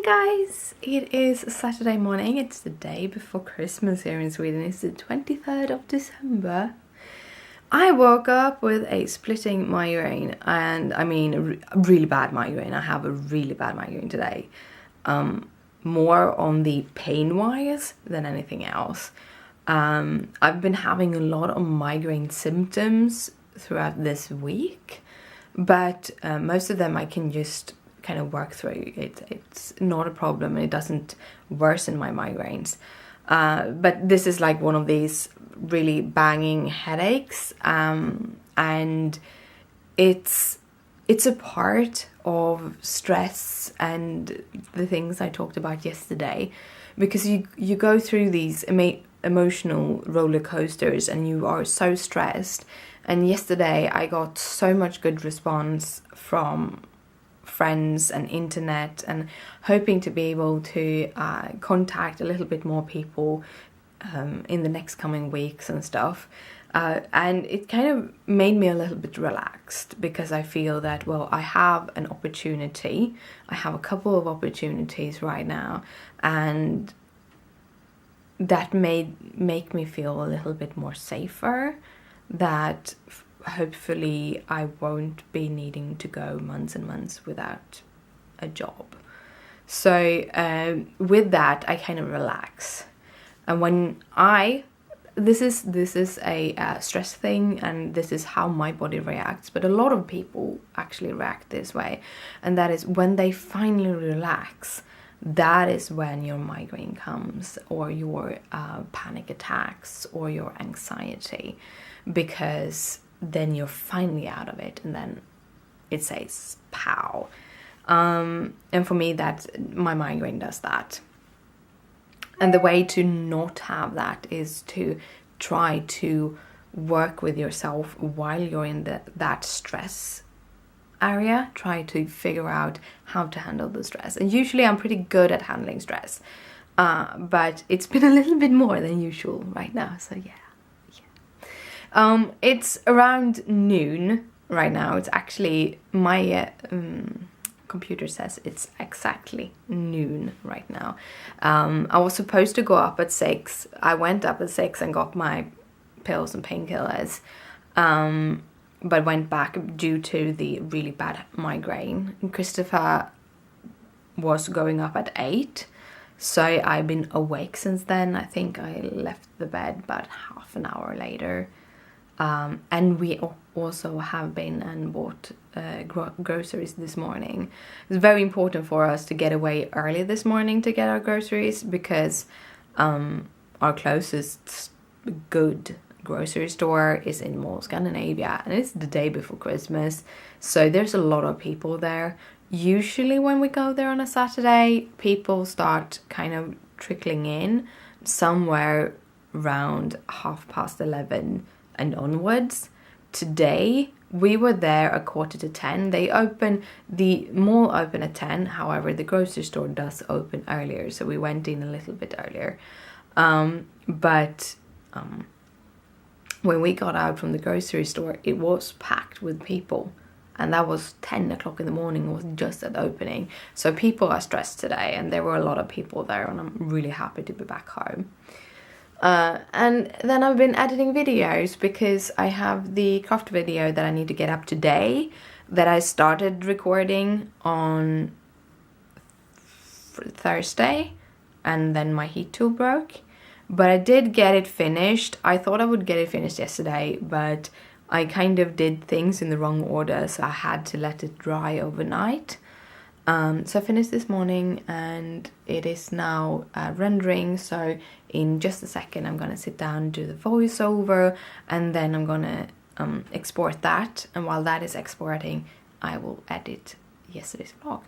guys, it is Saturday morning. It's the day before Christmas here in Sweden. It's the 23rd of December. I woke up with a splitting migraine, and I mean a really bad migraine. I have a really bad migraine today. More on the pain wise than anything else. I've been having a lot of migraine symptoms throughout this week, but most of them I can just kind of work through. It's not a problem, and it doesn't worsen my migraines. But this is like one of these really banging headaches, and it's a part of stress and the things I talked about yesterday, because you go through these emotional roller coasters and you are so stressed. And yesterday I got so much good response from friends and internet, and hoping to be able to contact a little bit more people in the next coming weeks and stuff. And it kind of made me a little bit relaxed, because I feel that, well, I have an opportunity. I have a couple of opportunities right now, and that make me feel a little bit more safer, that hopefully I won't be needing to go months and months without a job. So with that, I kind of relax. And when this is a stress thing, and this is how my body reacts, but a lot of people actually react this way, and that is when they finally relax, that is when your migraine comes, or your panic attacks, or your anxiety, because then you're finally out of it, and then it says pow. And for me, that my migraine does that. And the way to not have that is to try to work with yourself while you're in that stress area. Try to figure out how to handle the stress. And usually I'm pretty good at handling stress, but it's been a little bit more than usual right now, so yeah. It's around noon right now. It's actually, my computer says it's exactly noon right now. I was supposed to go up at 6. I went up at 6 and got my pills and painkillers, but went back due to the really bad migraine. Christopher was going up at 8, so I've been awake since then. I think I left the bed about half an hour later. And we also have been and bought groceries this morning. It's very important for us to get away early this morning to get our groceries, because our closest good grocery store is in Mall Scandinavia, and it's the day before Christmas, so there's a lot of people there. Usually when we go there on a Saturday, people start kind of trickling in somewhere around 11:30 and onwards. Today we were there at 9:45. The mall open at 10. However, the grocery store does open earlier, so we went in a little bit earlier. But when we got out from the grocery store, it was packed with people, and that was 10 o'clock in the morning, was just at the opening. So people are stressed today, and there were a lot of people there, and I'm really happy to be back home. And then I've been editing videos, because I have the craft video that I need to get up today, that I started recording on Thursday, and then my heat tool broke. But I did get it finished. I thought I would get it finished yesterday, but I kind of did things in the wrong order, so I had to let it dry overnight. So I finished this morning, and it is now rendering. So in just a second I'm gonna sit down and do the voiceover, and then I'm gonna export that, and while that is exporting I will edit yesterday's vlog.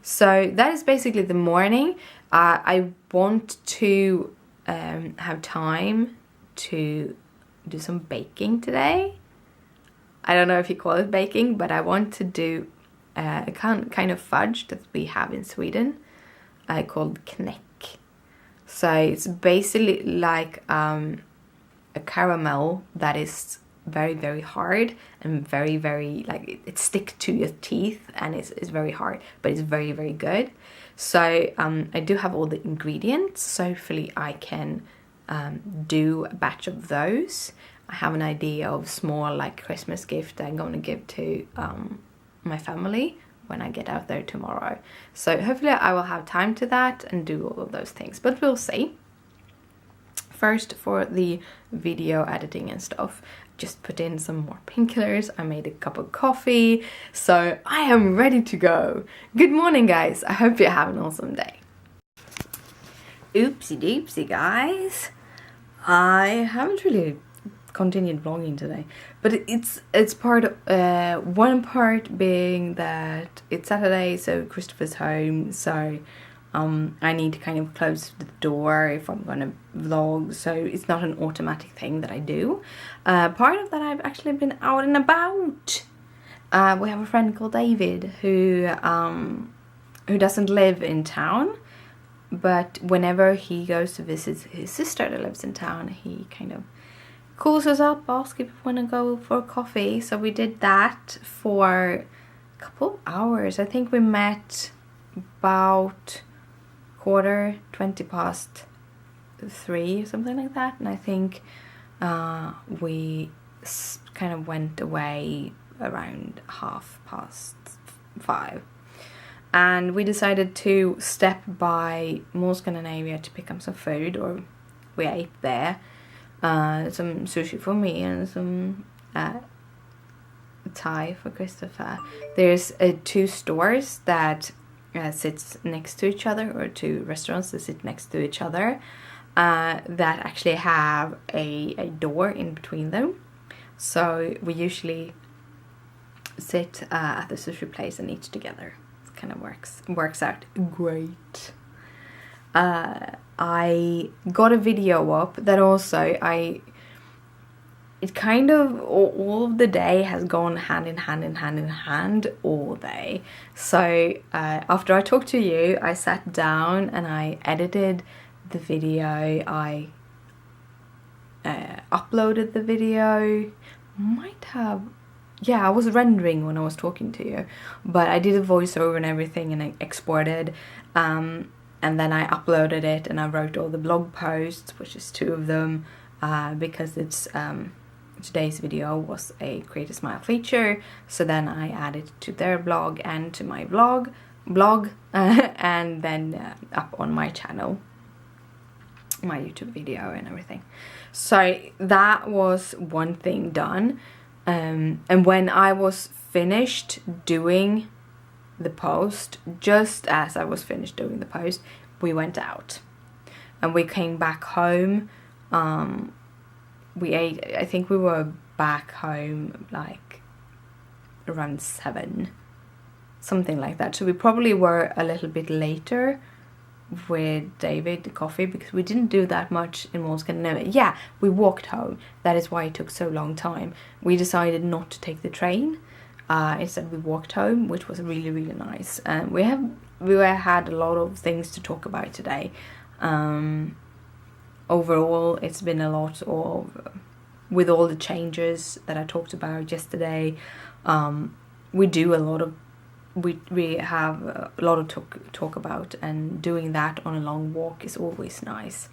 So that is basically the morning. I want to have time to do some baking today. I don't know if you call it baking, but I want to do a kind of fudge that we have in Sweden, called knäck. So it's basically like a caramel that is very, very hard and very, very, like, it sticks to your teeth, and it's very hard, but it's very, very good. So I do have all the ingredients, so hopefully I can do a batch of those. I have an idea of small, like, Christmas gift I'm going to give to my family when I get out there tomorrow. So hopefully I will have time to that and do all of those things, but we'll see. First, for the video editing and stuff, just put in some more painkillers. I made a cup of coffee, so I am ready to go. Good morning, guys. I hope you have an awesome day. Oopsie doopsie, guys. I haven't really continued vlogging today, but it's part of one part being that it's Saturday, so Christopher's home, so I need to kind of close the door if I'm gonna vlog, so it's not an automatic thing that I do. Part of that, I've actually been out and about. We have a friend called David who doesn't live in town, but whenever he goes to visit his sister that lives in town, he kind of calls us up, asks if we want to go for coffee. So we did that for a couple of hours. I think we met about 3:20 something like that, and I think we kind of went away around 5:30, and we decided to step by Mall Scandinavia to pick up some food, or we ate there. Some sushi for me and some Thai for Christopher. There's 2 stores that sits next to each other, or 2 restaurants that sit next to each other, that actually have a door in between them. So we usually sit at the sushi place and eat together. It kind of works out great. I got a video up that also it kind of all of the day has gone hand in hand all day. So after I talked to you, I sat down and I edited the video. I uploaded the video. I was rendering when I was talking to you, but I did a voiceover and everything, and I exported, and then I uploaded it, and I wrote all the blog posts, which is 2 of them, because it's today's video was a Create a Smile feature, so then I added to their blog and to my blog, and then up on my channel, my YouTube video and everything. So that was one thing done, and when I was finished doing the post, just as I was finished doing the post, we went out and we came back home. We ate, I think we were back home like around 7, something like that. So we probably were a little bit later with David, the coffee, because we didn't do that much in Mall Scandinavia. Yeah, we walked home. That is why it took so long time. We decided not to take the train. Instead we walked home, which was really, really nice. And we had a lot of things to talk about today. Overall, it's been a lot of, with all the changes that I talked about yesterday, we have a lot of talk about, and doing that on a long walk is always nice.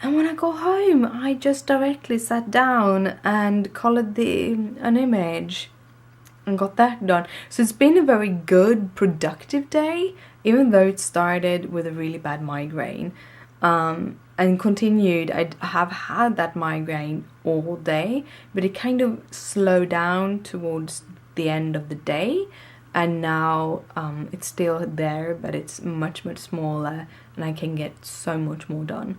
And when I go home, I just directly sat down and colored an image and got that done. So it's been a very good, productive day, even though it started with a really bad migraine. And continued. I have had that migraine all day, but it kind of slowed down towards the end of the day, and now it's still there, but it's much smaller, and I can get so much more done.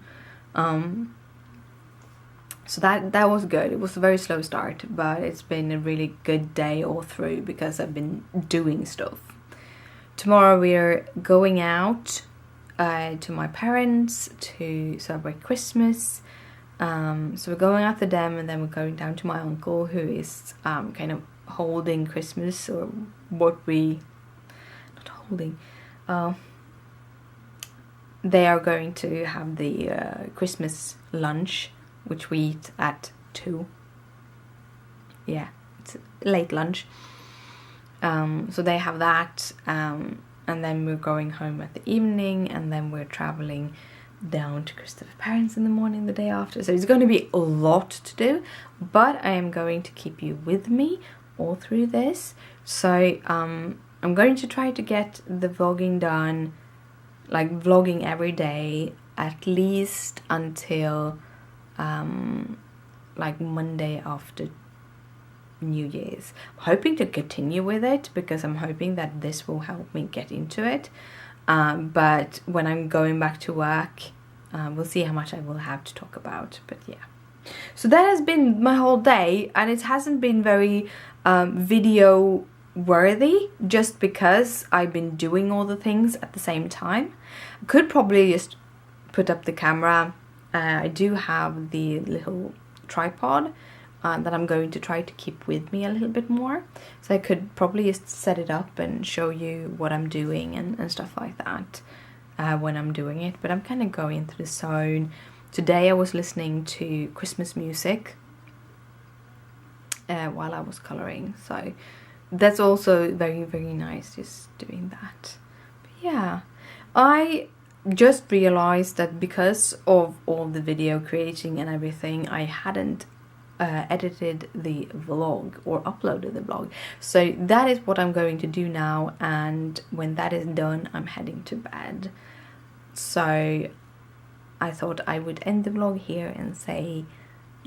So that was good. It was a very slow start, but it's been a really good day all through because I've been doing stuff. Tomorrow we're going out to my parents to celebrate Christmas. So we're going out to them, and then we're going down to my uncle, who is kind of holding Christmas, or not holding. They are going to have the Christmas lunch, which we eat at 2. yeah, it's late lunch. So they have that, and then we're going home at the evening, and then we're traveling down to Christopher's parents in the morning the day after. So it's going to be a lot to do, but I am going to keep you with me all through this. So I'm going to try to get the vlogging done, like vlogging every day, at least until like Monday after New Year's. I'm hoping to continue with it because I'm hoping that this will help me get into it. But when I'm going back to work, we'll see how much I will have to talk about. But yeah, so that has been my whole day, and it hasn't been very video worthy just because I've been doing all the things at the same time. I could probably just put up the camera. I do have the little tripod that I'm going to try to keep with me a little bit more, so I could probably just set it up and show you what I'm doing and stuff like that when I'm doing it. But I'm kind of going through the zone. Today I was listening to Christmas music while I was coloring, so that's also very, very nice, just doing that. But yeah, I just realized that because of all the video creating and everything, I hadn't edited the vlog or uploaded the vlog. So that is what I'm going to do now, and when that is done, I'm heading to bed. So I thought I would end the vlog here and say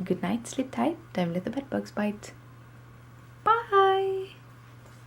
good night, sleep tight, don't let the bed bugs bite.